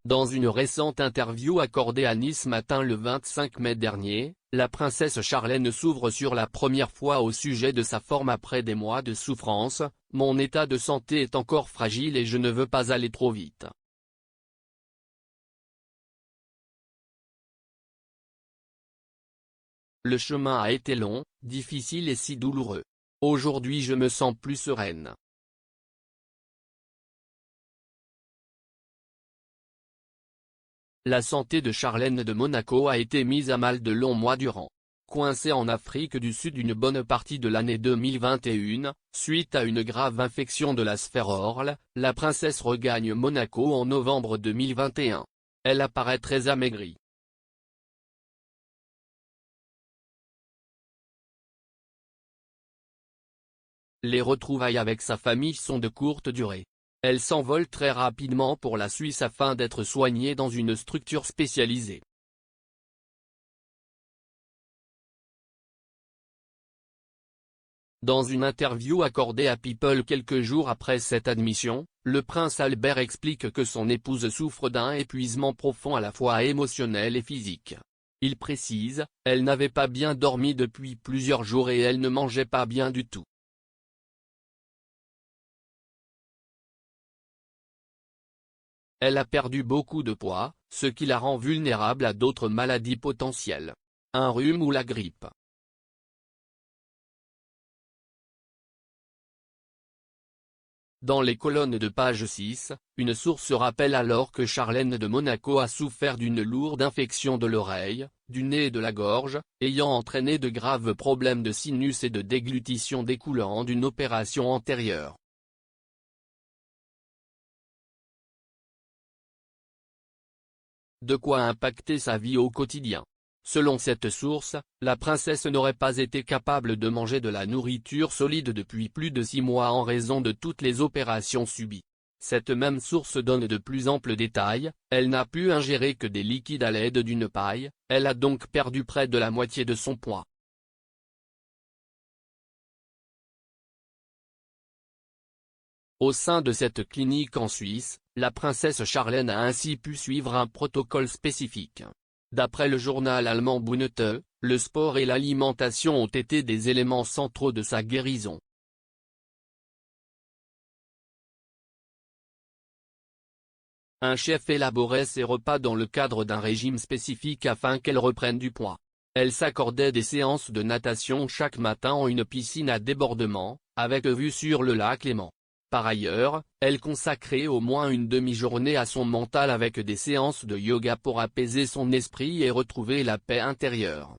Dans une récente interview accordée à Nice Matin le 25 mai dernier, la princesse Charlène s'ouvre sur la première fois au sujet de sa forme après des mois de souffrance. « Mon état de santé est encore fragile et je ne veux pas aller trop vite. Le chemin a été long, difficile et si douloureux. Aujourd'hui je me sens plus sereine. » La santé de Charlène de Monaco a été mise à mal de longs mois durant. Coincée en Afrique du Sud une bonne partie de l'année 2021, suite à une grave infection de la sphère orale, la princesse regagne Monaco en novembre 2021. Elle apparaît très amaigrie. Les retrouvailles avec sa famille sont de courte durée. Elle s'envole très rapidement pour la Suisse afin d'être soignée dans une structure spécialisée. Dans une interview accordée à People quelques jours après cette admission, le prince Albert explique que son épouse souffre d'un épuisement profond à la fois émotionnel et physique. Il précise, « Elle n'avait pas bien dormi depuis plusieurs jours et elle ne mangeait pas bien du tout. Elle a perdu beaucoup de poids, ce qui la rend vulnérable à d'autres maladies potentielles. Un rhume ou la grippe. » Dans les colonnes de page 6, une source rappelle alors que Charlène de Monaco a souffert d'une lourde infection de l'oreille, du nez et de la gorge, ayant entraîné de graves problèmes de sinus et de déglutition découlant d'une opération antérieure. De quoi impacter sa vie au quotidien. Selon cette source, la princesse n'aurait pas été capable de manger de la nourriture solide depuis plus de 6 mois en raison de toutes les opérations subies. Cette même source donne de plus amples détails, elle n'a pu ingérer que des liquides à l'aide d'une paille, elle a donc perdu près de la moitié de son poids. Au sein de cette clinique en Suisse, la princesse Charlène a ainsi pu suivre un protocole spécifique. D'après le journal allemand Bunte, le sport et l'alimentation ont été des éléments centraux de sa guérison. Un chef élaborait ses repas dans le cadre d'un régime spécifique afin qu'elle reprenne du poids. Elle s'accordait des séances de natation chaque matin en une piscine à débordement, avec vue sur le lac Léman. Par ailleurs, elle consacrait au moins une demi-journée à son mental avec des séances de yoga pour apaiser son esprit et retrouver la paix intérieure.